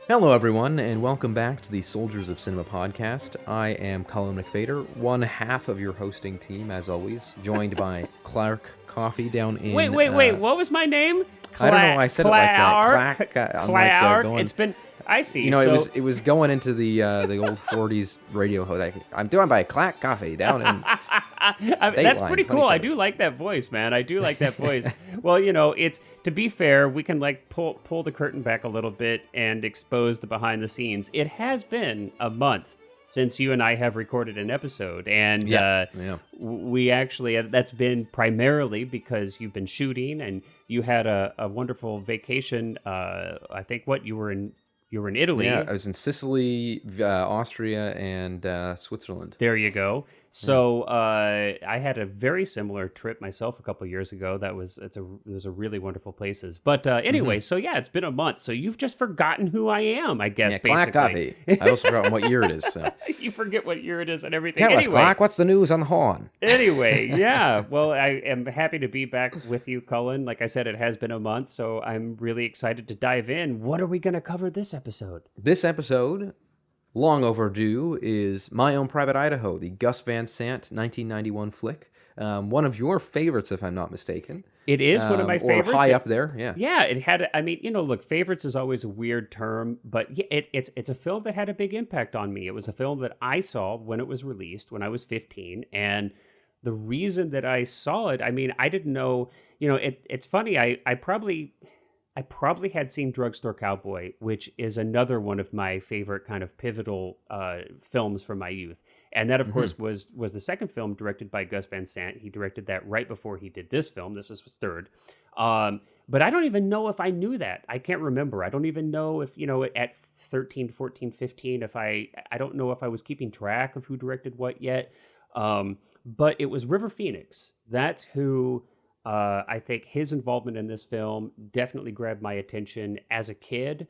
Hello, everyone, and welcome back to the Soldiers of Cinema podcast. I am Cullen McFader, one half of your hosting team, as always, joined by Clark Coffee down in... Wait. What was my name? I don't know. I said it like that. Clack. I'm like going. It's been. I see. You know, it was going into the old '40s radio host. I'm doing by Clack Coffee down in. That's pretty cool. I do like that voice, man. I do like that voice. Well, it's to be fair, we can like pull the curtain back a little bit and expose the behind the scenes. It has been a month since you and I have recorded an episode, and we actually that's been primarily because you've been shooting and you had a wonderful vacation. I think you were in Italy. Yeah, I was in Sicily, Austria, and Switzerland. There you go. So I had a very similar trip myself a couple of years ago. Those are really wonderful places. But anyway, so yeah, it's been a month. So you've just forgotten who I am, I guess. Yeah, basically. Clack Coffee. I also forgot what year it is. So. You forget what year it is and everything. Tell us, Clack, what's the news on the horn? Anyway, yeah. Well, I am happy to be back with you, Cullen. Like I said, it has been a month, so I'm really excited to dive in. What are we going to cover this episode? This episode, long overdue, is My Own Private Idaho, the Gus Van Sant 1991 flick. One of your favorites, if I'm not mistaken. It is one of my favorites. Or high up there, yeah. Yeah, it had, I mean, look, favorites is always a weird term, but yeah, it's a film that had a big impact on me. It was a film that I saw when it was released, when I was 15, and the reason that I saw it, I mean, I didn't know, it's funny, I probably had seen Drugstore Cowboy, which is another one of my favorite kind of pivotal films from my youth. And that, of course, was the second film directed by Gus Van Sant. He directed that right before he did this film. This is his third. But I don't even know if I knew that. I can't remember. I don't even know if, at 13, 14, 15, I don't know if I was keeping track of who directed what yet. But it was River Phoenix. That's who... I think his involvement in this film definitely grabbed my attention as a kid.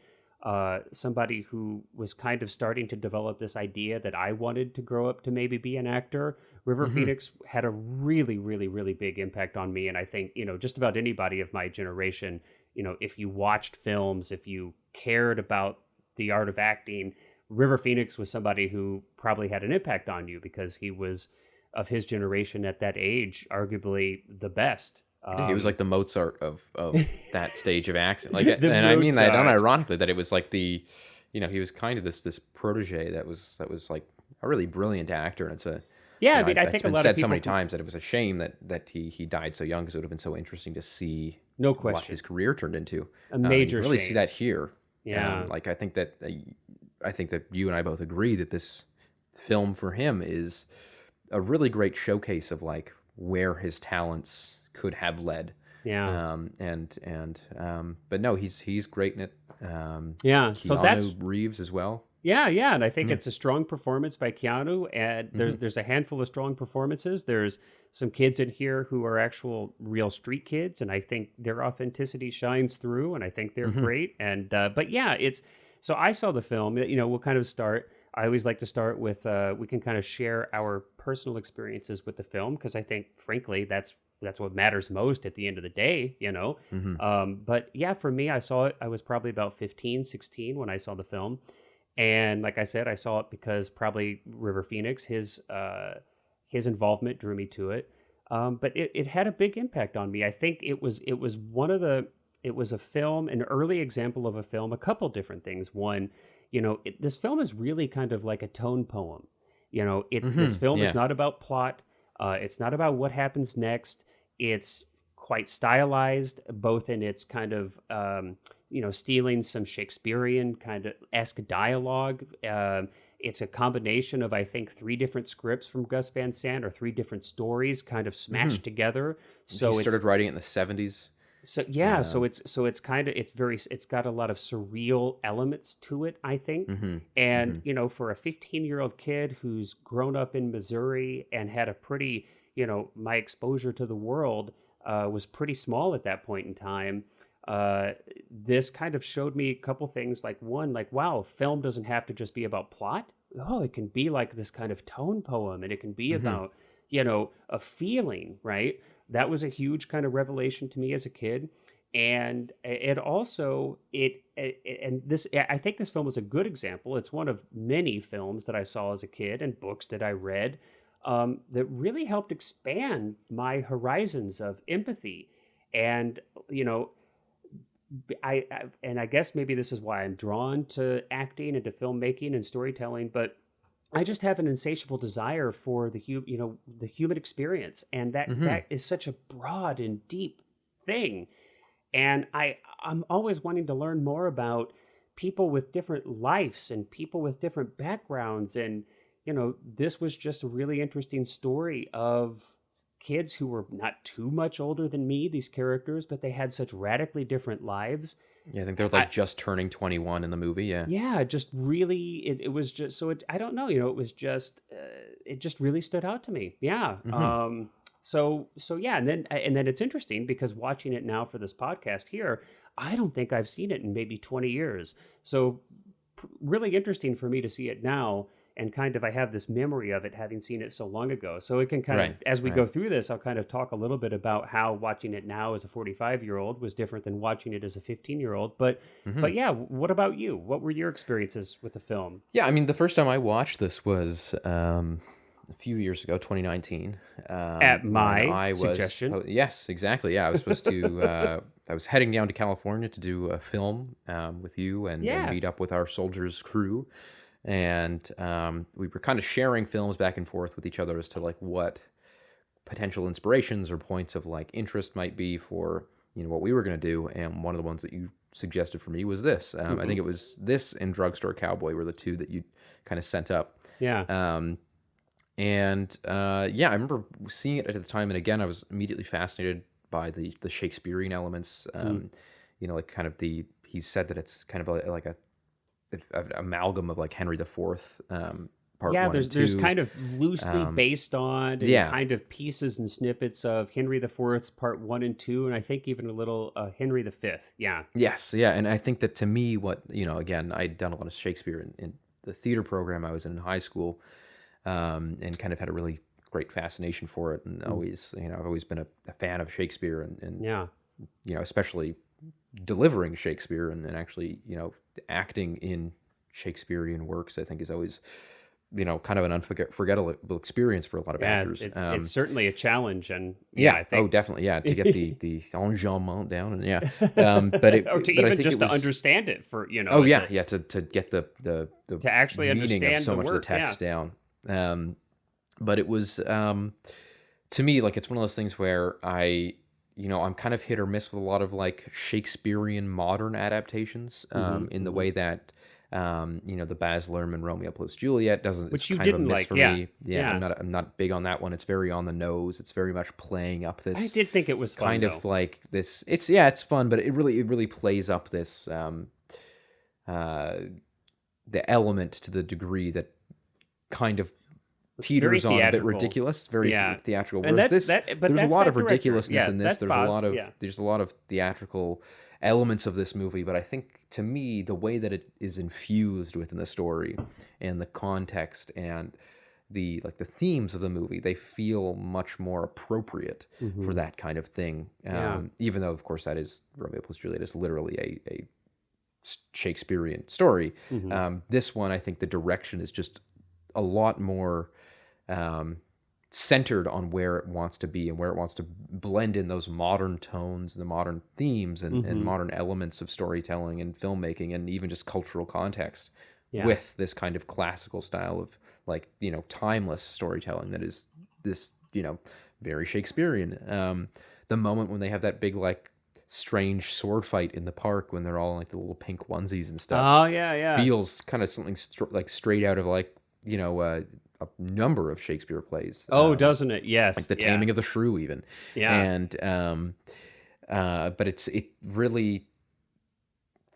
Somebody who was kind of starting to develop this idea that I wanted to grow up to maybe be an actor. River Phoenix had a really, really, really big impact on me. And I think, just about anybody of my generation, if you watched films, if you cared about the art of acting, River Phoenix was somebody who probably had an impact on you because he was, of his generation at that age, arguably the best. He was like the Mozart of that stage of acting. Like, and Mozart. I mean that unironically, that it was like he was kind of this protege that was like a really brilliant actor. And it's a I mean, I think a lot said of people so many times that it was a shame that he died so young, because it would have been so interesting to see what his career turned into. A major you really shame. see that here. Yeah, like I think that you and I both agree that this film for him is a really great showcase of like where his talents could have led. Yeah. But no, he's great in it. So that's Reeves as well. Yeah, and I think it's a strong performance by Keanu, and there's a handful of strong performances. There's some kids in here who are actual real street kids, and I think their authenticity shines through, and I think they're great. And but yeah, so I saw the film. We'll kind of start. I always like to start with we can kind of share our personal experiences with the film, because I think, frankly, that's what matters most at the end of the day, But yeah, for me, I saw it. I was probably about 15, 16 when I saw the film. And like I said, I saw it because probably River Phoenix, his involvement drew me to it. But it had a big impact on me. I think it was a film, an early example of a film, a couple different things. One, this film is really kind of like a tone poem. This film is not about plot. It's not about what happens next. It's quite stylized, both in its kind of, stealing some Shakespearean kind of esque dialogue. It's a combination of, I think, 3 different scripts from Gus Van Sant, or 3 different stories kind of smashed together. So he started writing it in the 70s. So yeah, so it's got a lot of surreal elements to it, I think. And for a 15-year-old kid who's grown up in Missouri and had a pretty, my exposure to the world was pretty small at that point in time. This kind of showed me a couple things. Like, one, like, wow, film doesn't have to just be about plot. Oh, it can be like this kind of tone poem, and it can be about, a feeling, right? That was a huge kind of revelation to me as a kid. And it also and this, I think this film is a good example. It's one of many films that I saw as a kid and books that I read that really helped expand my horizons of empathy. And you know, and I guess maybe this is why I'm drawn to acting and to filmmaking and storytelling, but I just have an insatiable desire for the human experience, and that is such a broad and deep thing. And I'm always wanting to learn more about people with different lives and people with different backgrounds. And this was just a really interesting story of kids who were not too much older than me, these characters, but they had such radically different lives. Yeah, I think they're like just turning 21 in the movie. Yeah. Yeah, just really, it was just so. I don't know. It was just it just really stood out to me. Yeah. So yeah, and then it's interesting because watching it now for this podcast here, I don't think I've seen it in maybe 20 years. So really interesting for me to see it now, and kind of I have this memory of it having seen it so long ago. So it can kind of, as we go through this, I'll kind of talk a little bit about how watching it now as a 45-year-old was different than watching it as a 15-year-old. But yeah, what about you? What were your experiences with the film? Yeah, I mean, the first time I watched this was a few years ago, 2019. At my suggestion. Yes, exactly. Yeah, I was supposed to. I was heading down to California to do a film with you and meet up with our Soldiers crew, and we were kind of sharing films back and forth with each other as to like what potential inspirations or points of like interest might be for what we were going to do. And one of the ones that you suggested for me was this. I think it was this and Drugstore Cowboy were the two that you kind of sent up. Yeah. I remember seeing it at the time, and again, I was immediately fascinated by the Shakespearean elements. Like kind of he said that it's kind of like an amalgam of like Henry IV, part one and two. There's kind of loosely based on and kind of pieces and snippets of Henry IV's part 1 and 2, and I think even a little Henry V. Yeah. Yes, yeah, and I think that to me, what again, I'd done a lot of Shakespeare in the theater program I was in high school. And kind of had a really great fascination for it, and always, I've always been a fan of Shakespeare, and especially delivering Shakespeare and actually, acting in Shakespearean works, I think is always, kind of an unforgettable experience for a lot of actors. It's certainly a challenge, and I think, definitely, to get the enjambment down, and but it, or to but even just to understand it for to get the to actually meaning understand of so much of the text down. But it was, to me, like, it's one of those things where I'm kind of hit or miss with a lot of like Shakespearean modern adaptations, in the way that, the Baz Luhrmann Romeo plus Juliet doesn't, which you kind didn't of a miss like, for me. I'm not big on that one. It's very on the nose. It's very much playing up this. I did think it was fun, kind though. of like this. It's fun, but it really plays up this, the element to the degree that kind kind of teeters on a bit ridiculous, very theatrical. Whereas there's a lot of ridiculousness in this. There's a lot of theatrical elements of this movie, but I think to me the way that it is infused within the story and the context and the themes of the movie, they feel much more appropriate for that kind of thing. Even though, of course, that is Romeo plus Juliet is literally a Shakespearean story. This one, I think the direction is just a lot more centered on where it wants to be and where it wants to blend in those modern tones, the modern themes, and modern elements of storytelling and filmmaking, and even just cultural context, with this kind of classical style of timeless storytelling that is this very Shakespearean. The moment when they have that big strange sword fight in the park when they're all in the little pink onesies and stuff. Oh yeah. Feels kind of something straight out of a number of Shakespeare plays. Oh, doesn't it? Yes. Like The Taming of the Shrew, even. Yeah. And but it really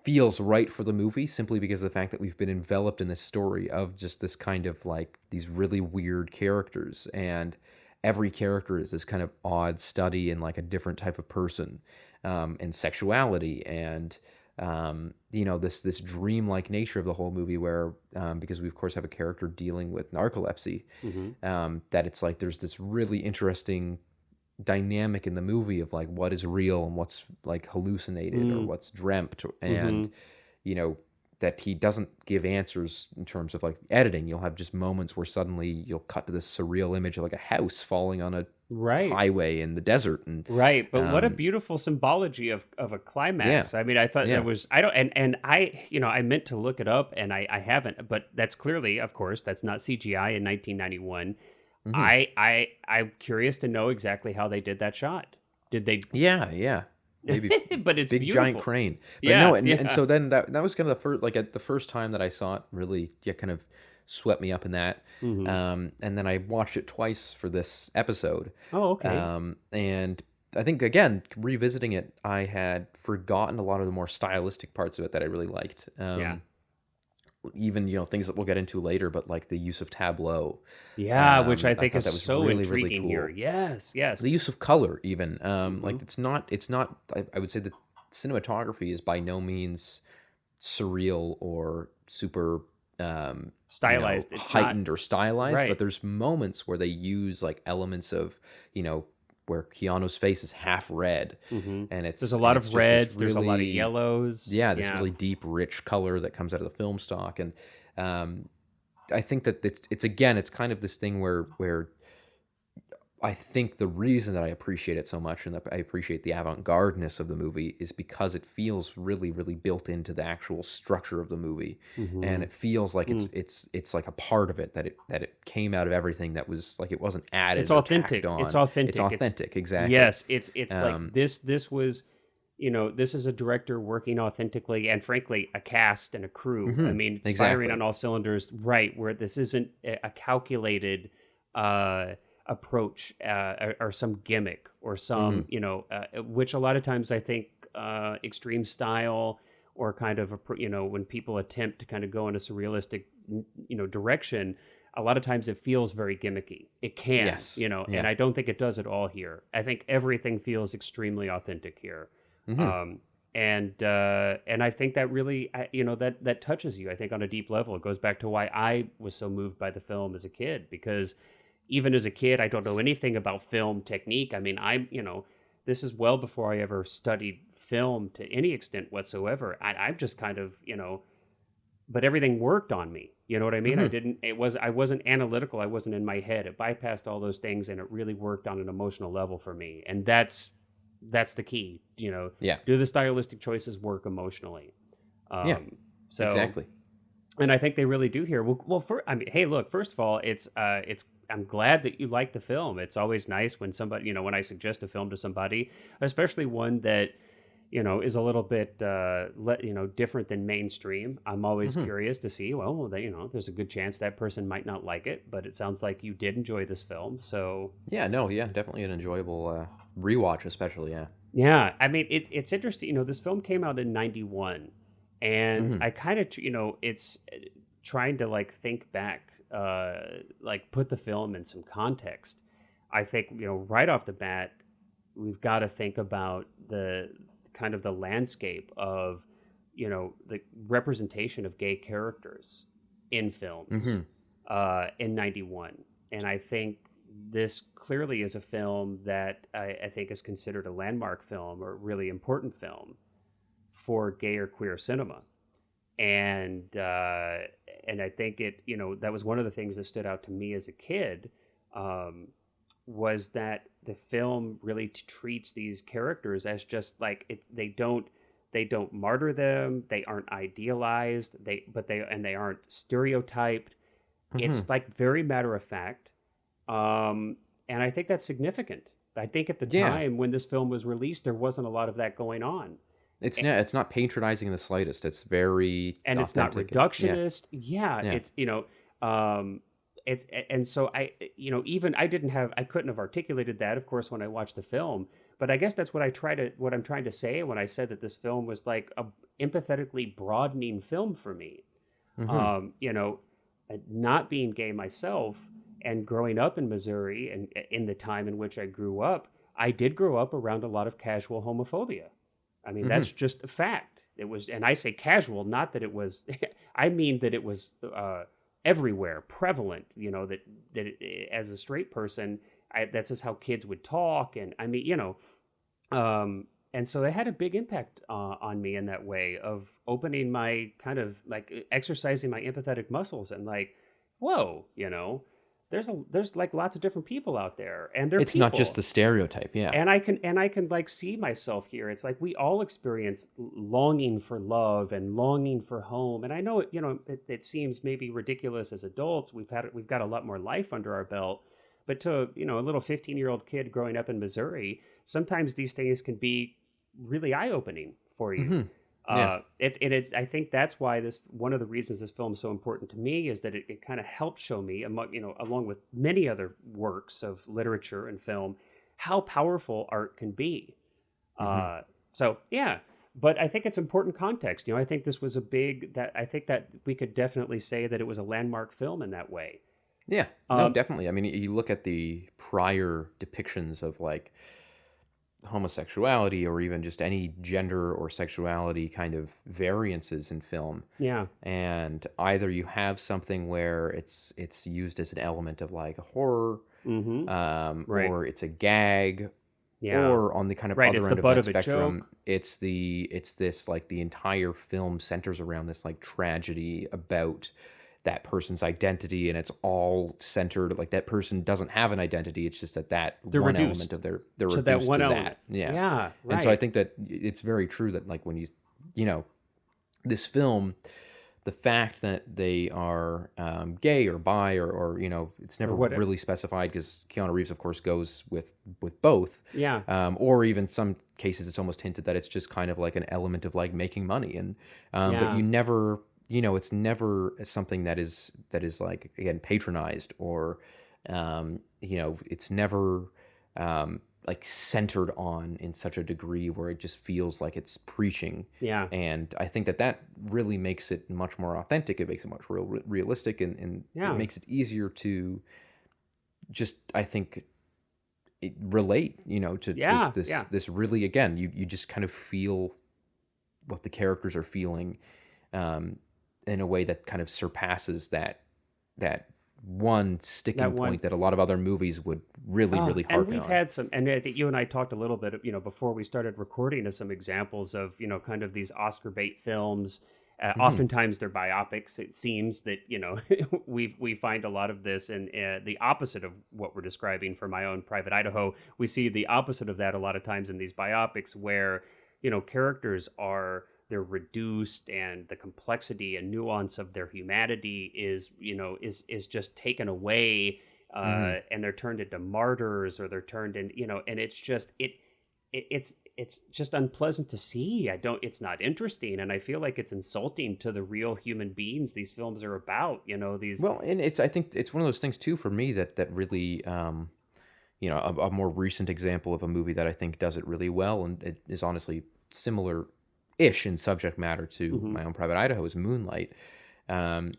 feels right for the movie simply because of the fact that we've been enveloped in this story of just this kind of these really weird characters, and every character is this kind of odd study in a different type of person, and sexuality, and this dreamlike nature of the whole movie, where because we of course have a character dealing with narcolepsy, that it's there's this really interesting dynamic in the movie of like what is real and what's like hallucinated or what's dreamt, and you know, that he doesn't give answers in terms of like editing. You'll have just moments where suddenly you'll cut to this surreal image of like a house falling on a highway in the desert, and but what a beautiful symbology of a climax. I mean, I thought that was, I don't, and I, you know, I meant to look it up and I haven't, but that's clearly, of course, that's not CGI in 1991. I'm curious to know exactly how they did that shot. Did they? Yeah. Maybe, but it's big beautiful. Giant crane. But no, and so then that was kind of the first time that I saw it really kind of swept me up in that. And then I watched it twice for this episode. Oh, okay. And I think again, revisiting it, I had forgotten a lot of the more stylistic parts of it that I really liked. Even, you know, things that we'll get into later, but like the use of tableau. Which I think is that was so really, intriguing really cool. Here. Yes. The use of color, even. Like it's not, I would say that cinematography is by no means surreal or super stylized. You know, it's heightened or stylized, but there's moments where they use like elements of, you know, where Keanu's face is half red, and there's a lot of reds, there's a lot of yellows. This really deep, rich color that comes out of the film stock, and I think that it's kind of this thing where I think the reason that I appreciate it so much and that I appreciate the avant-gardeness of the movie is because it feels really, really built into the actual structure of the movie, and it feels like it's like a part of it, that it came out of everything, that was like it wasn't added. It's authentic. It's authentic. Exactly. Yes, it's like this was, you know, this is a director working authentically, and frankly, a cast and a crew. I mean, it's firing on all cylinders. Right, where this isn't a calculated approach or some gimmick or some you know, which a lot of times I think extreme style or kind of you know, when people attempt to kind of go in a surrealistic, you know, direction, a lot of times it feels very gimmicky. It can, you know, and I don't think it does at all here. I think everything feels extremely authentic here. And I think that really, you know, that touches you, I think, on a deep level. It goes back to why I was so moved by the film as a kid, because even as a kid, I don't know anything about film technique. I mean, you know, this is well before I ever studied film to any extent whatsoever. I'm just kind of, you know, but everything worked on me. You know what I mean? I wasn't analytical. I wasn't in my head. It bypassed all those things, and it really worked on an emotional level for me. And that's the key, you know. Do the stylistic choices work emotionally? So exactly. And I think they really do here. Well, I mean, hey, look, first of all, it's I'm glad that you like the film. It's always nice when somebody, you know, when I suggest a film to somebody, especially one that, you know, is a little bit, you know, different than mainstream. I'm always curious to see, well, you know, there's a good chance that person might not like it, but it sounds like you did enjoy this film. So definitely an enjoyable rewatch, especially. Yeah. I mean, it's interesting. You know, this film came out in 91, and I kind of, you know, it's trying to like think back, like put the film in some context. I think, you know, right off the bat, we've got to think about the kind of the landscape of, you know, the representation of gay characters in films in 91. And I think this clearly is a film that I think is considered a landmark film or a really important film for gay or queer cinema. And I think it, you know, that was one of the things that stood out to me as a kid, was that the film really treats these characters as just like they don't martyr them, they aren't idealized, they aren't stereotyped. It's like very matter of fact, and I think that's significant. I think at the time when this film was released, there wasn't a lot of that going on. It's not patronizing in the slightest. It's very and it's not reductionist. It's, you know, it's, and so I, you know, even I couldn't have articulated that, of course, when I watched the film. But I guess that's what I'm trying to say when I said that this film was like a empathetically broadening film for me. You know, not being gay myself and growing up in Missouri and in the time in which I grew up, I did grow up around a lot of casual homophobia. I mean, that's just a fact. It was, and I say casual, not that it was, I mean that it was everywhere, prevalent, you know, that as a straight person, that's just how kids would talk. And I mean, and so it had a big impact on me in that way of opening my kind of like exercising my empathetic muscles and like, whoa, there's like lots of different people out there, and it's people. Not just the stereotype. Yeah. And I can like see myself here. It's like we all experience longing for love and longing for home. And I know it seems maybe ridiculous as adults. We've got a lot more life under our belt. But to, a little 15-year-old kid growing up in Missouri, sometimes these things can be really eye-opening for you. Mm-hmm. Yeah. I think that's why one of the reasons this film is so important to me is that it kind of helps show me, along with many other works of literature and film, how powerful art can be. Mm-hmm. So yeah, but I think it's important context. I think this was I think that we could definitely say that it was a landmark film in that way. Yeah, no, definitely. I mean, you look at the prior depictions of like homosexuality or even just any gender or sexuality kind of variances in film. Yeah. And either you have something where it's used as an element of like a horror, right. or it's a gag, yeah. or on the kind of right. other it's end the butt of that of spectrum, it's this like the entire film centers around this like tragedy about that person's identity, and it's all centered like that person doesn't have an identity. It's just that they're one reduced element of they're to reduced that one to element. that. Yeah. Yeah. Right. And so I think that it's very true that like when this film, the fact that they are gay or bi or it's never really specified, because Keanu Reeves of course goes with both. Yeah. Or even some cases it's almost hinted that it's just kind of like an element of like making money, and but you never. It's never something that is like, again, patronized or, it's never like centered on in such a degree where it just feels like it's preaching. Yeah. And I think that really makes it much more authentic. It makes it much realistic, and it makes it easier to just, I think, relate, to this really, again, you just kind of feel what the characters are feeling, in a way that kind of surpasses that one sticking point that a lot of other movies would really harken on. And we've had some, and I think you and I talked a little bit, before we started recording, of some examples of, kind of these Oscar bait films. Oftentimes they're biopics. It seems that, we find a lot of this, and the opposite of what we're describing for My Own Private Idaho. We see the opposite of that a lot of times in these biopics where, characters they're reduced, and the complexity and nuance of their humanity is just taken away, and they're turned into martyrs, or they're turned in, and it's just it's just unpleasant to see. It's not interesting, and I feel like it's insulting to the real human beings these films are about. These. Well, and I think it's one of those things too for me that really. A more recent example of a movie that I think does it really well, and it is honestly similar-ish in subject matter to My Own Private Idaho, is Moonlight,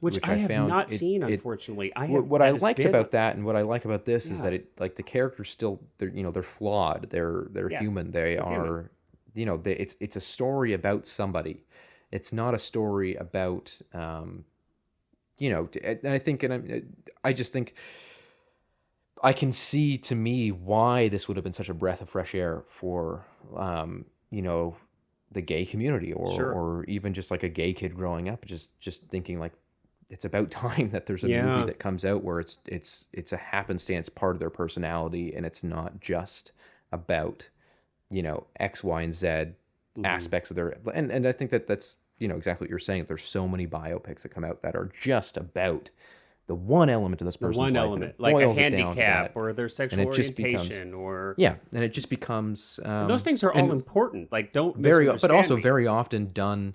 which I have found not seen, unfortunately. What I liked about that, and what I like about this, is that it, like, the characters still, they're flawed, they're human, they're human. It's a story about somebody. It's not a story about and I just think I can see, to me, why this would have been such a breath of fresh air for the gay community, or even just like a gay kid growing up, just thinking like it's about time that there's a movie that comes out where it's a happenstance part of their personality, and it's not just about X, Y, and Z aspects of their, and I think that's exactly what you're saying. There's so many biopics that come out that are just about the one element of this person's life, element, like a handicap or their sexual orientation, and it just becomes those things are all important. Like, but also very often done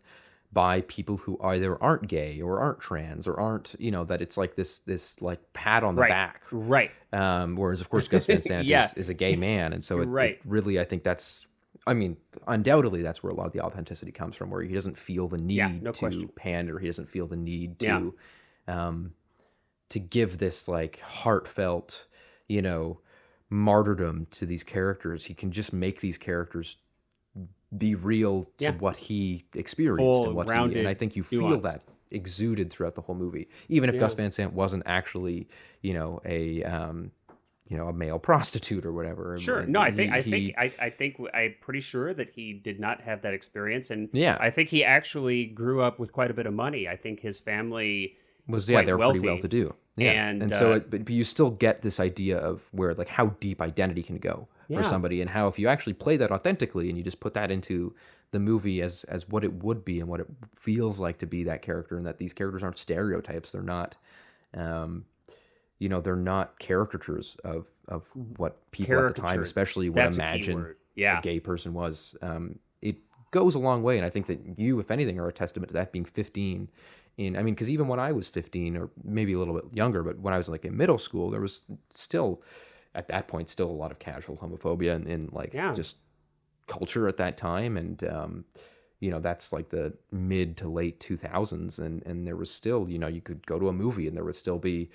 by people who either aren't gay or aren't trans or aren't, that it's like this like pat on the back, right? Whereas of course Gus Van Sant is a gay man, and so it really, I think undoubtedly that's where a lot of the authenticity comes from, where he doesn't feel the need to pander, he doesn't feel the need to give this like heartfelt, martyrdom to these characters. He can just make these characters be real to what he experienced, and I think you feel that exuded throughout the whole movie. Even if Gus Van Sant wasn't actually, a male prostitute or whatever. Sure. And no, I'm pretty sure that he did not have that experience, and I think he actually grew up with quite a bit of money. I think his family was they were wealthy. pretty well to do. Yeah, and so but you still get this idea of where like how deep identity can go for somebody, and how if you actually play that authentically and you just put that into the movie as what it would be and what it feels like to be that character, and that these characters aren't stereotypes. They're not. They're not caricatures of what people at the time, especially would imagine a gay person was. It goes a long way, and I think that you, if anything, are a testament to that, being 15. Because even when I was 15, or maybe a little bit younger, but when I was like in middle school, there was still, at that point, still a lot of casual homophobia and just culture at that time, and that's like the mid to late 2000s, and there was still, you could go to a movie and there would still be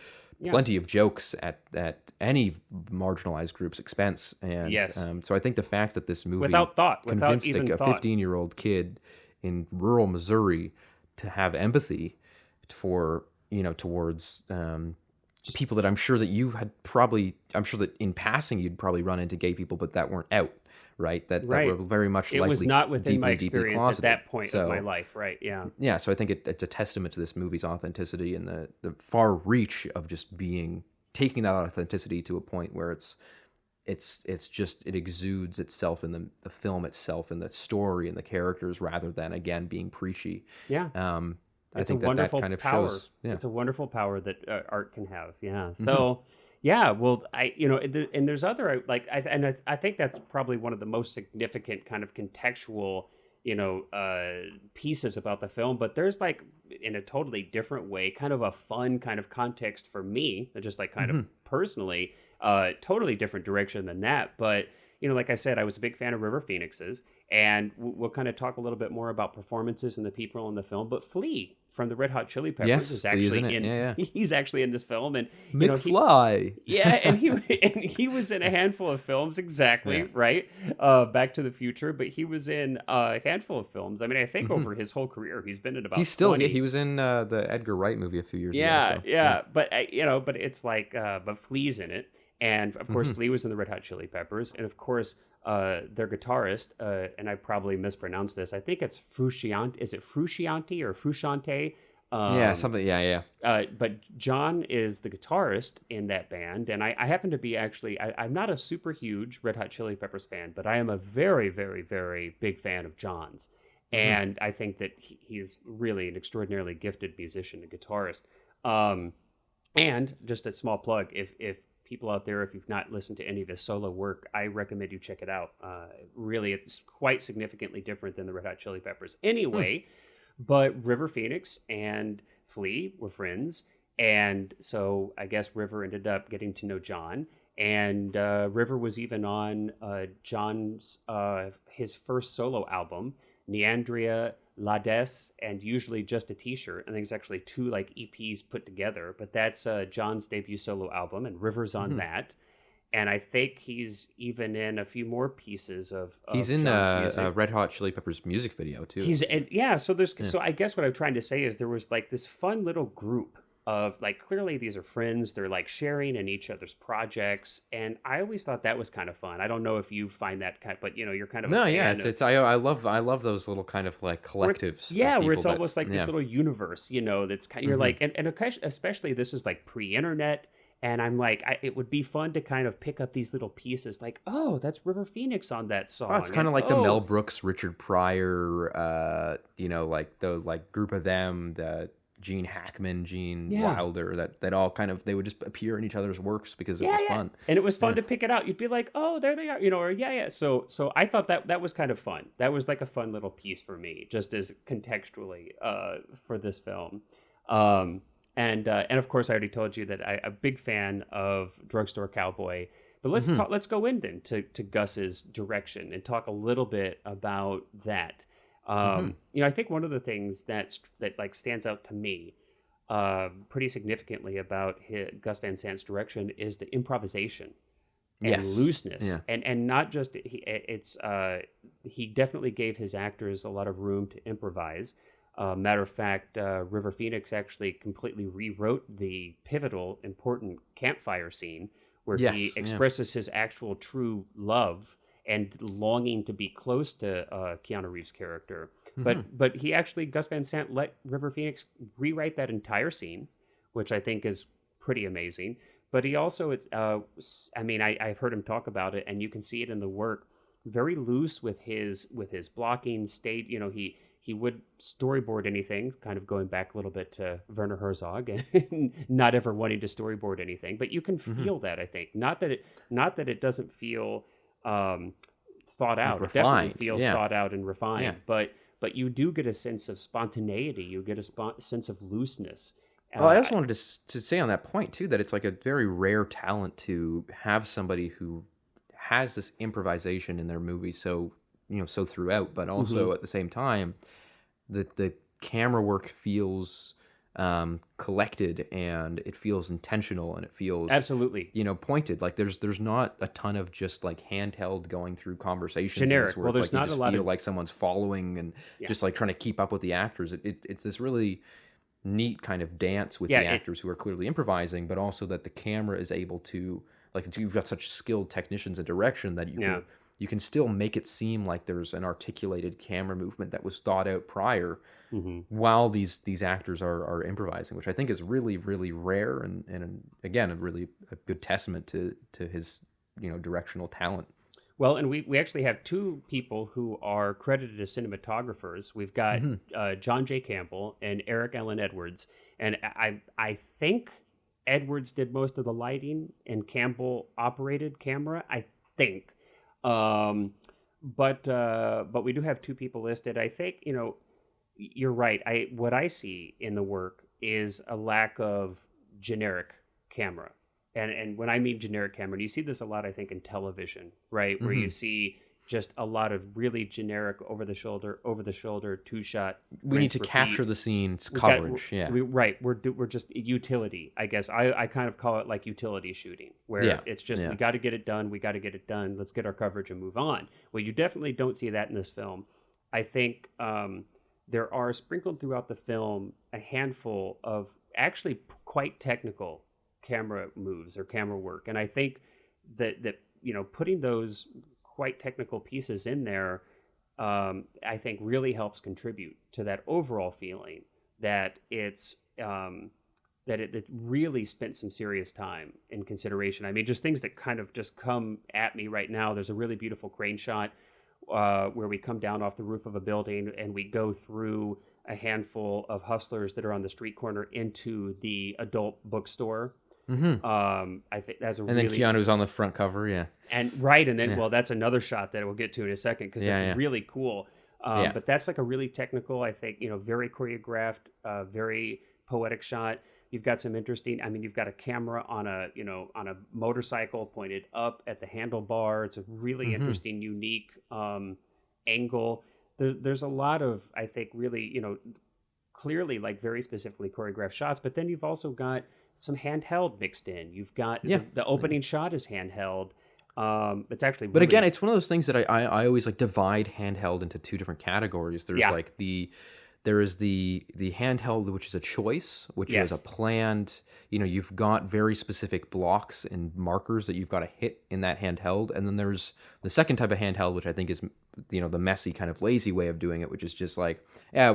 plenty of jokes at any marginalized group's expense. And so I think the fact that this movie convinced a 15-year-old kid in rural Missouri to have empathy for, towards people that I'm sure that in passing you'd probably run into gay people, but that weren't out. Right, that were very much likely. It was not within my experience at that point of my life, right? Yeah. Yeah, so I think it's a testament to this movie's authenticity and the far reach of just taking that authenticity to a point where it exudes itself in the film itself and the story and the characters, rather than again being preachy. Yeah. I think that kind of power. shows. Yeah. It's a wonderful power that art can have. Yeah. So. Yeah, well, and there's other I think that's probably one of the most significant kind of contextual, pieces about the film. But there's like, in a totally different way, kind of a fun kind of context for me, just like kind of personally, totally different direction than that. But like I said, I was a big fan of River Phoenix's, and we'll kind of talk a little bit more about performances and the people in the film. But Flea from the Red Hot Chili Peppers is actually he's actually in this film, and McFly. And he was in a handful of films, right? Back to the Future, but he was in a handful of films. I mean, I think over his whole career, he's been in about. He's still 20. He was in the Edgar Wright movie a few years ago. But but it's like but Flea's in it. And of course, Flea was in the Red Hot Chili Peppers, and of course, their guitarist, and I probably mispronounced this. I think it's Frusciante. Is it Frusciante or Frusciante? Something. Yeah. But John is the guitarist in that band, and I happen to be I'm not a super huge Red Hot Chili Peppers fan, but I am a very, very, very big fan of John's, and I think that he's really an extraordinarily gifted musician and guitarist. And just a small plug, if people out there, if you've not listened to any of his solo work, I recommend you check it out. Really, it's quite significantly different than the Red Hot Chili Peppers. Anyway, but River Phoenix and Flea were friends, and so I guess River ended up getting to know John, and River was even on John's his first solo album, Neandria Lades, and Usually Just a T-Shirt. I think it's actually 2 like EPs put together, but that's John's debut solo album, and River's on that. And I think he's even in a few more pieces of he's in a Red Hot Chili Peppers music video too. So I guess what I'm trying to say is there was like this fun little group of like, clearly these are friends, they're like sharing in each other's projects, and I always thought that was kind of fun. I don't know if you find that but you're kind of I love those little kind of like collectives, where it's almost like this little universe, that's kind of, you're like, and especially this is like pre-internet, and I'm like, it would be fun to kind of pick up these little pieces, like, oh, that's River Phoenix on that song. It's kind of like the Mel Brooks, Richard Pryor, like the group of them, the Gene Hackman, Wilder, that all kind of, they would just appear in each other's works because it was fun. And it was fun to pick it out. You'd be like, oh, there they are, or So I thought that was kind of fun. That was like a fun little piece for me, just as contextually for this film. And of course, I already told you that I'm a big fan of Drugstore Cowboy. But let's go in then to Gus's direction and talk a little bit about that. I think one of the things that like stands out to me pretty significantly about Gus Van Sant's direction is the improvisation and looseness, and not just he definitely gave his actors a lot of room to improvise. Matter of fact, River Phoenix actually completely rewrote the pivotal, important campfire scene where he expresses his actual true love and longing to be close to Keanu Reeves' character. But he actually, Gus Van Sant, let River Phoenix rewrite that entire scene, which I think is pretty amazing. But he also, I've heard him talk about it, and you can see it in the work. Very loose with his blocking state. He would storyboard anything, kind of going back a little bit to Werner Herzog and not ever wanting to storyboard anything. But you can feel that, I think. Not that it doesn't feel thought out. Like it definitely feels thought out and refined. Yeah. But you do get a sense of spontaneity. You get a sense of looseness. Well, I also wanted to say on that point, too, that it's like a very rare talent to have somebody who has this improvisation in their movie so throughout, but also at the same time, the camera work feels collected, and it feels intentional, and it feels absolutely pointed. Like there's not a ton of just like handheld going through conversations generic where there's not you just a lot feel of like someone's following and just like trying to keep up with the actors. It's this really neat kind of dance with the actors who are clearly improvising, but also that the camera is able to, like, you've got such skilled technicians in direction that you can still make it seem like there's an articulated camera movement that was thought out prior while these actors are improvising, which I think is really, really rare and again, a good testament to his directional talent. Well, and we actually have two people who are credited as cinematographers. We've got John J. Campbell and Eric Allen Edwards. And I think Edwards did most of the lighting and Campbell operated camera, I think. But we do have two people listed. I think, you're right. What I see in the work is a lack of generic camera. And when I mean generic camera, and you see this a lot, I think, in television, right? Where you see just a lot of really generic over the shoulder, two-shot. We need to capture the scene's coverage. We're just utility, I guess. I kind of call it like utility shooting, where it's just we got to get it done. Let's get our coverage and move on. Well, you definitely don't see that in this film. I think there are sprinkled throughout the film a handful of actually quite technical camera moves or camera work, and I think that putting those quite technical pieces in there, I think really helps contribute to that overall feeling that it's that it really spent some serious time and consideration. I mean, just things that kind of just come at me right now. There's a really beautiful crane shot where we come down off the roof of a building and we go through a handful of hustlers that are on the street corner into the adult bookstore. I think that's and then Keanu's on the front cover, and then well, that's another shot that we'll get to in a second because it's really cool. But that's like a really technical, I think, very choreographed, very poetic shot. You've got some interesting. I mean, you've got a camera on a motorcycle pointed up at the handlebar. It's a really interesting, unique angle. There's a lot of, I think, really, clearly like very specifically choreographed shots. But then you've also got some handheld mixed in. You've got the opening shot is handheld. It's actually really... But again, it's one of those things that I always like divide handheld into two different categories. There's like there is the handheld, which is a choice, which is a planned, you've got very specific blocks and markers that you've got to hit in that handheld. And then there's the second type of handheld, which I think is, the messy kind of lazy way of doing it, which is just like,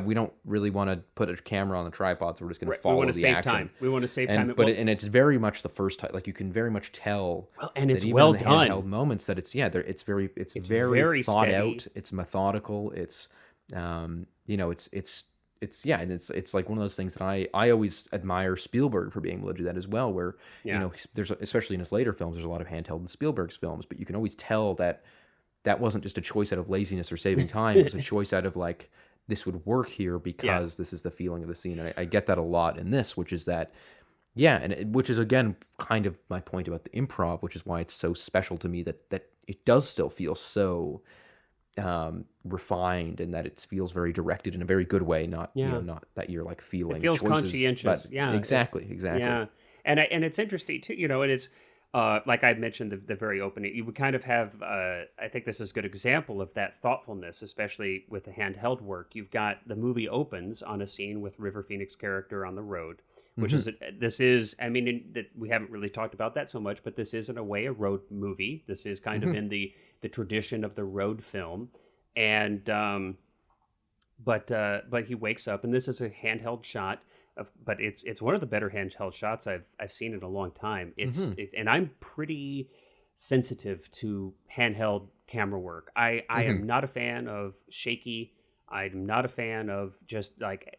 we don't really want to put a camera on the tripod, so we're just going to follow the action. We want to save time. And it's very much the first type. Like you can very much tell, and it's well in the done. Handheld moments that it's very thought out. It's methodical. It's it's like one of those things that I always admire Spielberg for being able to do that as well, where there's, especially in his later films, there's a lot of handheld in Spielberg's films, but you can always tell that wasn't just a choice out of laziness or saving time. It was a choice out of like, this would work here because this is the feeling of the scene. And I get that a lot in this, which is that, which is again kind of my point about the improv, which is why it's so special to me that it does still feel so refined, and that it feels very directed in a very good way, not not that you're like feeling it feels choices, conscientious. Exactly. And it's interesting too, and it's like I mentioned the very opening, you would kind of have I think this is a good example of that thoughtfulness, especially with the handheld work. You've got the movie opens on a scene with River Phoenix character on the road. which is this is. I mean, we haven't really talked about that so much, but this is in a way a road movie. This is kind of in the tradition of the road film, and but he wakes up, and this is a handheld shot. But it's one of the better handheld shots I've seen in a long time. And I'm pretty sensitive to handheld camera work. I am not a fan of shaky. I'm not a fan of just like,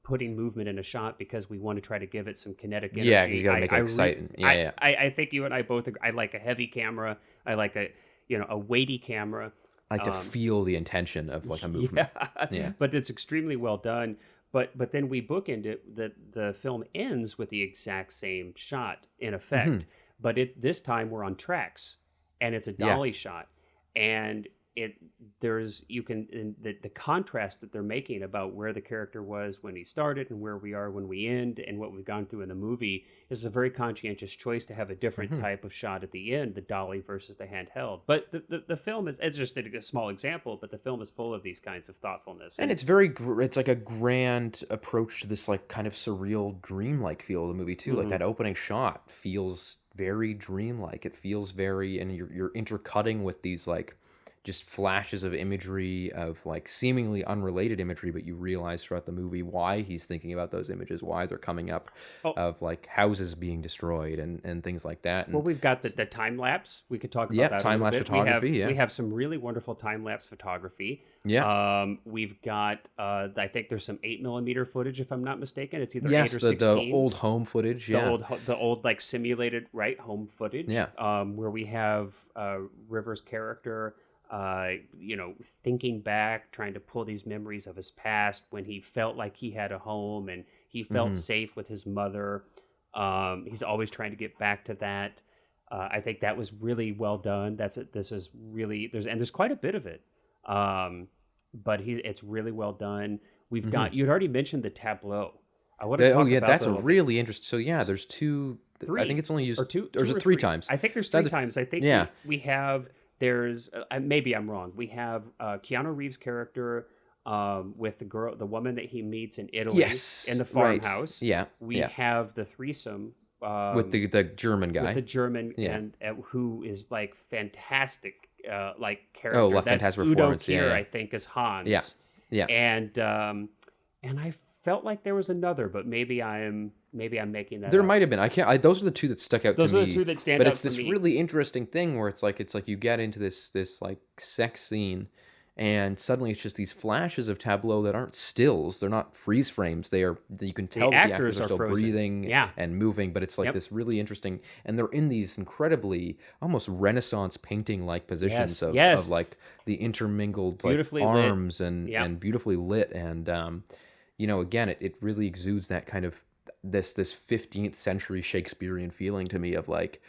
putting movement in a shot because we want to try to give it some kinetic energy. Yeah, you got to make it exciting. I think you and I both agree. I like a heavy camera. I like a weighty camera. I like to feel the intention of like a movement. Yeah. But it's extremely well done. But then we bookend it that the film ends with the exact same shot in effect. But this time we're on tracks, and it's a dolly shot, and the contrast that they're making about where the character was when he started and where we are when we end and what we've gone through in the movie is a very conscientious choice to have a different type of shot at the end, the dolly versus the handheld. But the film it's just a small example, but the film is full of these kinds of thoughtfulness. And it's it's like a grand approach to this like kind of surreal dreamlike feel of the movie too. Like that opening shot feels very dreamlike. It feels very, and you're intercutting with these like just flashes of imagery of like seemingly unrelated imagery, but you realize throughout the movie why he's thinking about those images, why they're coming up, of like houses being destroyed and things like that. And well, we've got the time lapse. We could talk about that. Time lapse photography. We have some really wonderful time lapse photography. We've got I think there's some 8mm footage, if I'm not mistaken. It's either 8 or 16. The old home footage. The old like simulated home footage. Where we have Rivers' character thinking back, trying to pull these memories of his past when he felt like he had a home and he felt safe with his mother. He's always trying to get back to that. I think that was really well done. There's quite a bit of it. But it's really well done. We've got, you'd already mentioned the tableau. I want to talk about that's a really interesting. So there's three. I think it's only used or is it three times? I think there's three times. I think we have. There's maybe I'm wrong. We have Keanu Reeves' character with the woman that he meets in Italy in the farmhouse. We have the threesome with the German guy, and who is like fantastic, like character. That's fantastic Udo Kier, I think, is Hans. And I felt like there was another, but maybe I'm making that. There might have been. I can't. Those are the two that stuck out. Those to are me. the two that stand out. But it's this really interesting thing where it's like you get into this like sex scene, and suddenly it's just these flashes of tableau that aren't stills. They're not freeze frames. You can tell the actors are still frozen. Breathing and moving, but it's like this really interesting, and they're in these incredibly almost Renaissance painting like positions of like the intermingled like arms and beautifully lit and. Again, it really exudes that kind of this 15th century Shakespearean feeling to me of like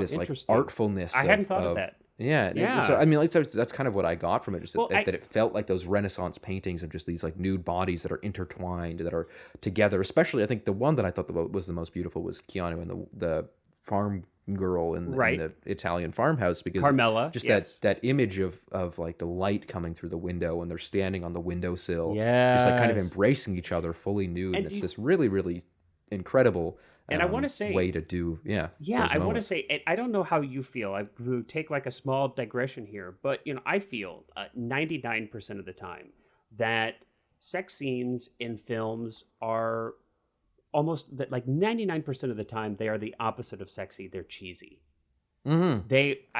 this like artfulness. I hadn't thought of that. Yeah. So I mean, like, that's kind of what I got from it. Just that it felt like those Renaissance paintings of just these like nude bodies that are intertwined, that are together. Especially, I think the one that I thought was the most beautiful was Keanu and the farm girl in the Italian farmhouse, because Carmela, just that image of like the light coming through the window and they're standing on the windowsill, just like kind of embracing each other fully nude, and it's this really, really incredible and I want to say way to do I want to say, I don't know how you feel. I will take like a small digression here, but I feel 99% of the time that sex scenes in films are almost like 99% of the time they are the opposite of sexy. They're cheesy. I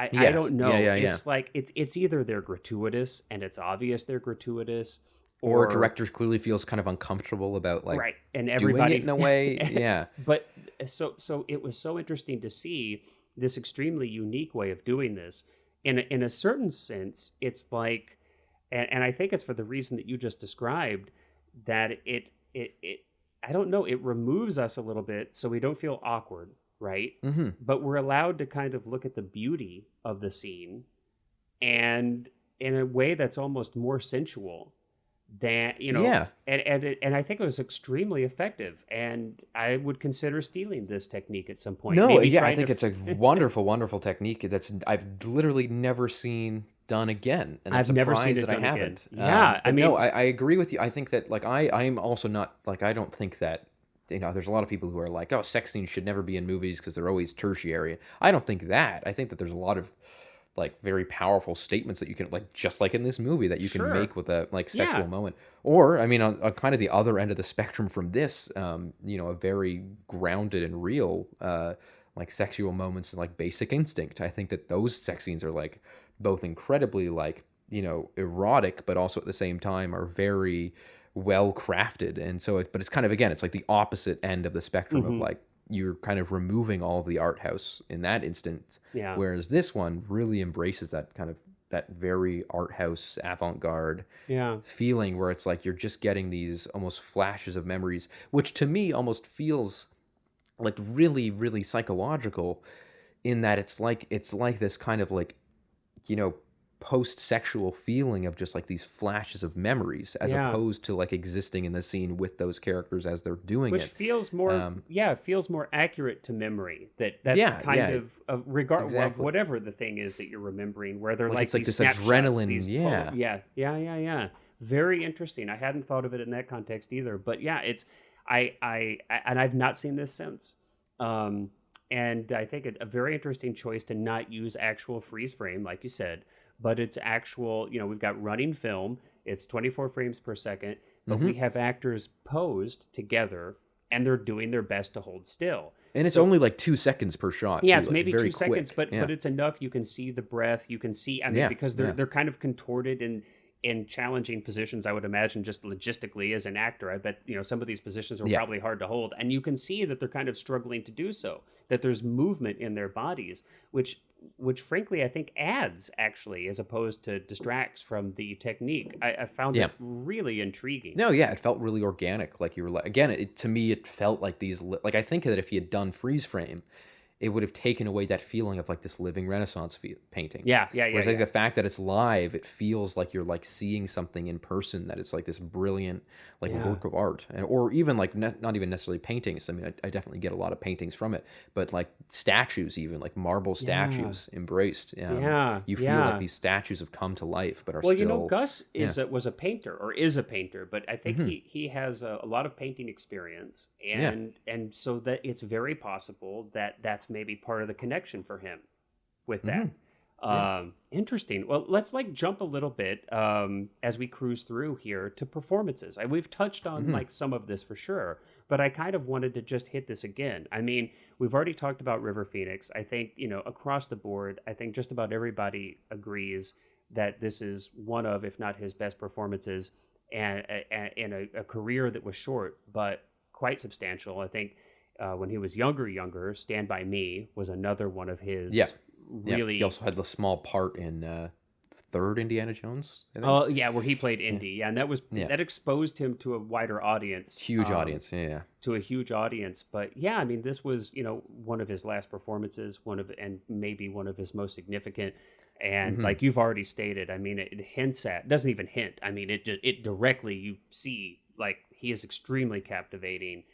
don't know. It's like it's either they're gratuitous and it's obvious they're gratuitous, or director clearly feels kind of uncomfortable about like and everybody doing it in a way. But so it was so interesting to see this extremely unique way of doing this. In a certain sense, it's like, and I think it's for the reason that you just described, that it I don't know, it removes us a little bit so we don't feel awkward, right? But we're allowed to kind of look at the beauty of the scene, and in a way that's almost more sensual than, and I think it was extremely effective, and I would consider stealing this technique at some point. I think it's a wonderful, wonderful technique I've literally never seen done again, and I've never seen it that done I haven't. Again. I agree with you. I think that like I'm also not like, I don't think that there's a lot of people who are like, oh, sex scenes should never be in movies because they're always tertiary. I don't think that. I think that there's a lot of like very powerful statements that you can like, just like in this movie, that you can make with a like sexual moment. Or I mean, on kind of the other end of the spectrum from this, a very grounded and real like sexual moments and like Basic Instinct. I think that those sex scenes are like both incredibly like, erotic, but also at the same time are very well crafted. And so but it's kind of, again, it's like the opposite end of the spectrum of like, you're kind of removing all of the art house in that instance. Yeah. Whereas this one really embraces that kind of, that very art house avant-garde feeling, where it's like you're just getting these almost flashes of memories, which to me almost feels like really, really psychological, in that it's like this kind of like, post-sexual feeling of just like these flashes of memories, as opposed to like existing in the scene with those characters as they're doing which it. Feels more feels more accurate to memory. That's kind of regard of whatever the thing is that you're remembering, where they're like it's like these this adrenaline. Yeah. Very interesting. I hadn't thought of it in that context either, but yeah, it's and I've not seen this since. And I think it's a very interesting choice to not use actual freeze frame, like you said, but it's actual, we've got running film. It's 24 frames per second, but we have actors posed together and they're doing their best to hold still. And it's only like 2 seconds per shot. Yeah, too, it's like maybe very 2 seconds, quick. but it's enough. You can see the breath. You can see, because they're kind of contorted in challenging positions, I would imagine, just logistically as an actor. I bet, some of these positions are probably hard to hold. And you can see that they're kind of struggling to do so, that there's movement in their bodies, which frankly, I think adds, actually, as opposed to distracts from the technique. I found it really intriguing. No, yeah, it felt really organic. Like you were like, again, to me, it felt like these, like I think that if he had done freeze frame, it would have taken away that feeling of like this living Renaissance painting. Whereas like the fact that it's live, it feels like you're like seeing something in person, that it's like this brilliant like work of art, or even like not even necessarily paintings. I mean, I definitely get a lot of paintings from it, but like statues, even like marble statues embraced. You feel like these statues have come to life, but are still. Gus was a painter, or is a painter, but I think he has a lot of painting experience, and so that it's very possible that that's maybe part of the connection for him with that. Interesting. Well, let's like jump a little bit as we cruise through here to performances. We've touched on like some of this for sure, but I kind of wanted to just hit this again. I mean, we've already talked about River Phoenix. I think, across the board, I think just about everybody agrees that this is one of, if not his best performances, and in a career that was short but quite substantial. I think when he was younger, Stand By Me was another one of his really... He also had the small part in third Indiana Jones, I think. Oh, yeah, where he played Indy. Yeah, and that exposed him to a wider audience. Huge audience, To a huge audience. But yeah, I mean, this was, one of his last performances, and maybe one of his most significant. And like you've already stated, I mean, it hints at, doesn't even hint. I mean, it directly, you see, like, he is extremely captivating.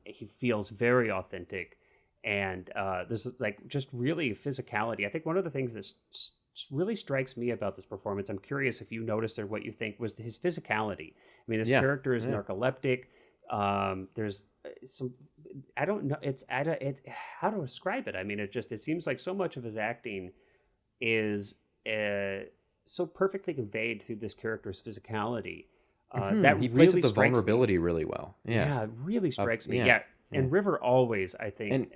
He feels very authentic, and there's like just really physicality. I think one of the things that really strikes me about this performance, I'm curious if you noticed or what you think, was his physicality. I mean, this character is narcoleptic. There's some, I don't know, how to describe it. I mean, it seems like so much of his acting is so perfectly conveyed through this character's physicality. That he really plays with the vulnerability really well. It really strikes me. And River always, I think,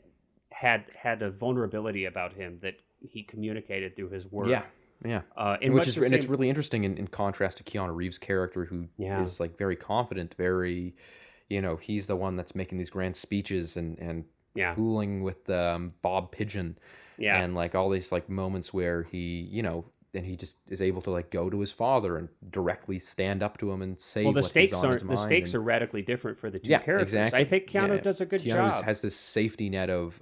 had a vulnerability about him that he communicated through his work. And it's really interesting in contrast to Keanu Reeves' character, who is like very confident, very, he's the one that's making these grand speeches and fooling with Bob Pigeon, and like all these like moments where he, and he just is able to like go to his father and directly stand up to him and say, the stakes are radically different for the two characters. Exactly. I think Keanu does a good job. Keanu has this safety net of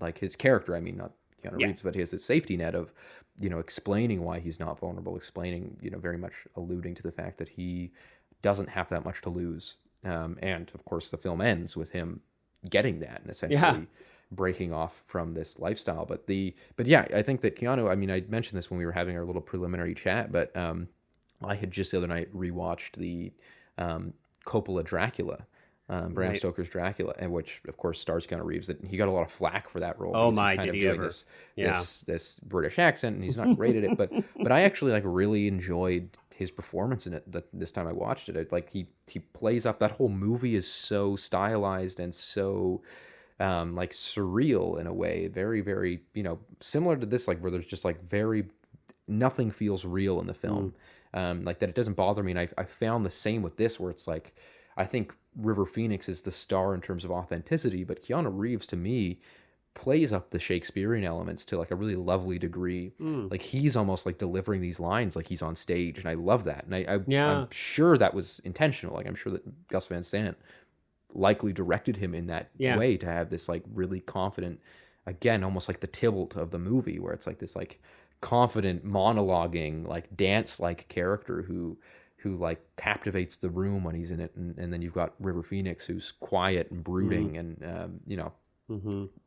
like his character. I mean, not Keanu Reeves, but he has this safety net of, explaining why he's not vulnerable, explaining, very much alluding to the fact that he doesn't have that much to lose. And of course the film ends with him getting that and essentially breaking off from this lifestyle. But I think that Keanu, I mean, I mentioned this when we were having our little preliminary chat, but I had just the other night rewatched the Coppola Dracula, Bram Stoker's Dracula, and which of course stars Keanu Reeves. That he got a lot of flack for that role. Oh because my, he's kind did of he doing ever? this British accent, and he's not great at it. But I actually like really enjoyed his performance in it. This time I watched it, like he plays up. That whole movie is so stylized and so like surreal in a way, very very similar to this, like where there's just like very nothing feels real in the film. Like that it doesn't bother me, and I found the same with this, where it's like I think River Phoenix is the star in terms of authenticity, but Keanu Reeves to me plays up the Shakespearean elements to like a really lovely degree. Like he's almost like delivering these lines like he's on stage, and I love that. And I'm sure that was intentional. Like I'm sure that Gus Van Sant likely directed him in that way to have this like really confident, again, almost like the Tybalt of the movie, where it's like this like confident monologuing like dance like character who like captivates the room when he's in it, and then you've got River Phoenix who's quiet and brooding, and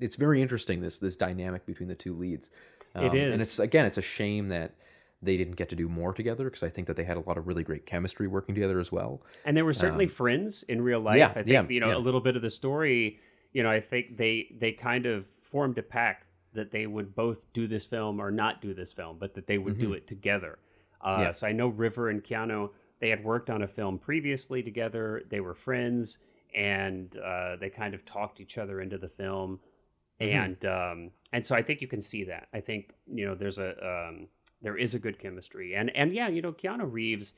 it's very interesting, this dynamic between the two leads. It is, and it's a shame that they didn't get to do more together, because I think that they had a lot of really great chemistry working together as well. And they were certainly friends in real life. I think a little bit of the story, I think they kind of formed a pact that they would both do this film or not do this film, but that they would do it together. So I know River and Keanu, they had worked on a film previously together. They were friends, and they kind of talked each other into the film. And so I think you can see that. I think, there is a good chemistry. And Keanu Reeves,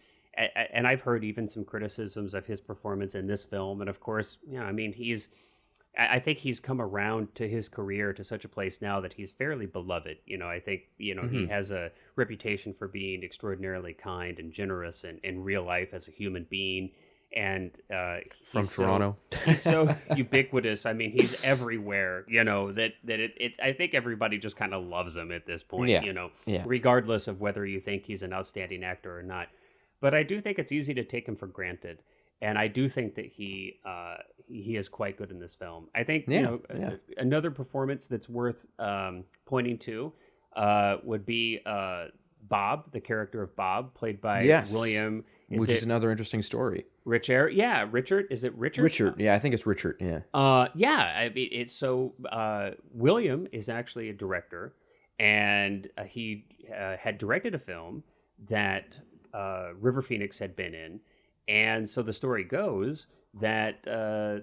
and I've heard even some criticisms of his performance in this film. And of course, I think he's come around to his career to such a place now that he's fairly beloved. I think, he has a reputation for being extraordinarily kind and generous in real life as a human being. And from Toronto, he's so ubiquitous. I mean, he's everywhere. I think everybody just kind of loves him at this point. Regardless of whether you think he's an outstanding actor or not. But I do think it's easy to take him for granted, and I do think that he is quite good in this film. I think another performance that's worth pointing to would be Bob, the character of Bob, played by William. Which is another interesting story. Richard. Is it Richard? Richard. Yeah, I think it's Richard. Yeah. I mean, it's so. William is actually a director, and he had directed a film that River Phoenix had been in, and so the story goes that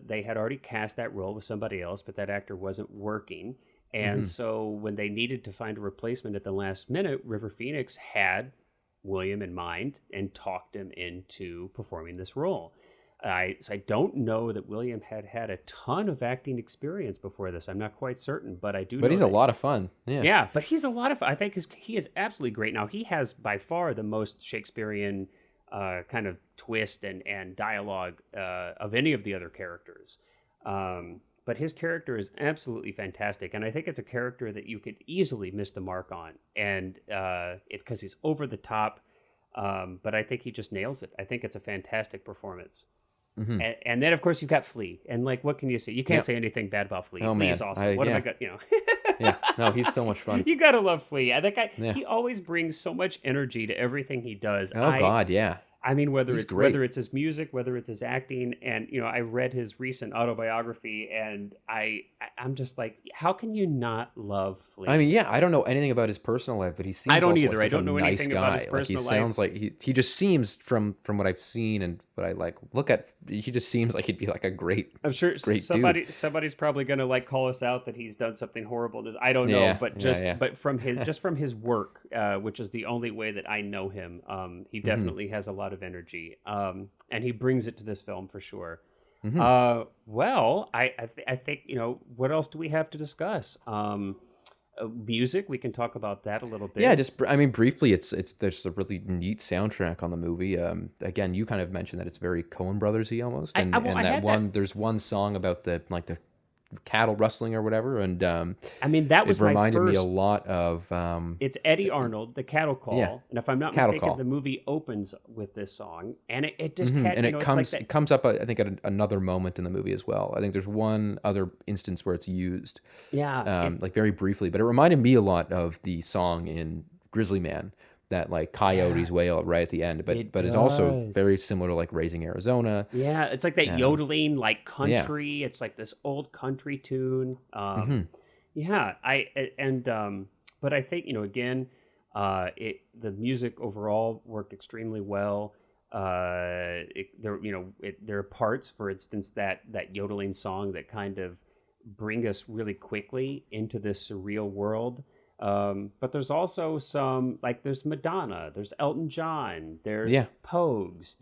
they had already cast that role with somebody else, but that actor wasn't working, and so when they needed to find a replacement at the last minute, River Phoenix had William in mind and talked him into performing this role. So I don't know that William had a ton of acting experience before this. I'm not quite certain, but I do. But he's a lot of fun. Yeah, but he's a lot of fun. I think he is absolutely great. Now he has by far the most Shakespearean kind of twist and dialogue of any of the other characters. But his character is absolutely fantastic, and I think it's a character that you could easily miss the mark on, and it's because he's over the top, but I think he just nails it. I think it's a fantastic performance. And then, of course, you've got Flea, and like, what can you say? You can't say anything bad about Flea. Flea is awesome. What have I got? No, he's so much fun. You gotta love Flea. I think he always brings so much energy to everything he does. God, yeah. I mean, whether it's his music, whether it's his acting, and I read his recent autobiography, and I'm just like, how can you not love Flea? I mean, I don't know anything about his personal life, but he seems. I don't either. Like I don't know nice anything guy. about his personal life. He sounds like he just seems from what I've seen and what I like look at. He just seems like he'd be like a great. I'm sure great somebody's probably gonna like call us out that he's done something horrible. I don't know, but but from his work, which is the only way that I know him, he definitely has a lot of energy. And he brings it to this film for sure. Well, I think, what else do we have to discuss? Music, we can talk about that a little bit. Yeah, briefly, there's a really neat soundtrack on the movie. Again, you kind of mentioned that it's very Coen Brothers-y almost, there's one song about the cattle rustling or whatever, and that was it reminded me a lot of it's Eddie Arnold, the cattle call, and if I'm not mistaken, the movie opens with this song, and it just had, and it comes up I think at another moment in the movie as well. I think there's one other instance where it's used very briefly, but it reminded me a lot of the song in Grizzly Man that like coyotes wail right at the end, but it's also very similar to like Raising Arizona. Yeah, it's like that yodeling like country. Yeah. It's like this old country tune. Yeah, but I think, again, the music overall worked extremely well. There are parts, for instance, that yodeling song that kind of bring us really quickly into this surreal world. But there's also some, like, there's Madonna, there's Elton John, there's Pogues,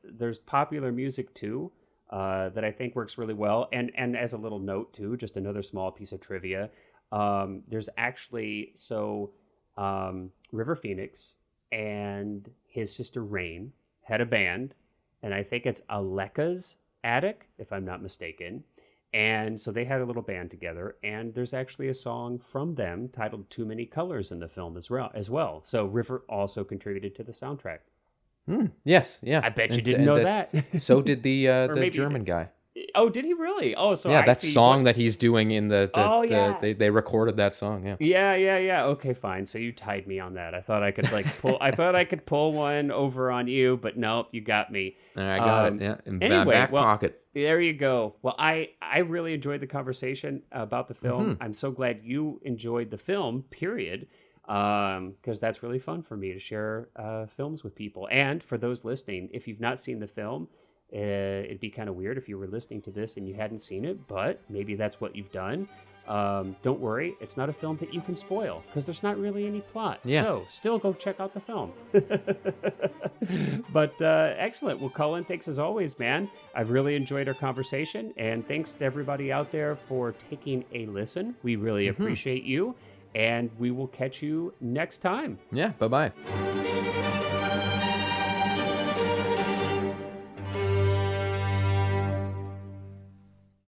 there's popular music too, that I think works really well. And as a little note too, just another small piece of trivia, there's actually, River Phoenix and his sister Rain had a band, and I think it's Aleka's Attic, if I'm not mistaken. And so they had a little band together, and there's actually a song from them titled Too Many Colors in the film as well. So River also contributed to the soundtrack. Yes, yeah. I bet you didn't know that. So did the German guy. Oh, did he really? Oh, so yeah, that song that he's doing in they recorded that song. Yeah. Okay, fine. So you tied me on that. I thought I could pull one over on you, but nope, you got me. I got it. Yeah, in my back pocket. There you go. Well, I really enjoyed the conversation about the film. I'm so glad you enjoyed the film. Period. Because that's really fun for me to share films with people. And for those listening, if you've not seen the film, it'd be kind of weird if you were listening to this and you hadn't seen it, but maybe that's what you've done. Don't worry, it's not a film that you can spoil because there's not really any plot. Yeah. So still go check out the film. But excellent. Well, Cullen, thanks as always, man. I've really enjoyed our conversation, and thanks to everybody out there for taking a listen. We really appreciate you, and we will catch you next time. Yeah, bye-bye.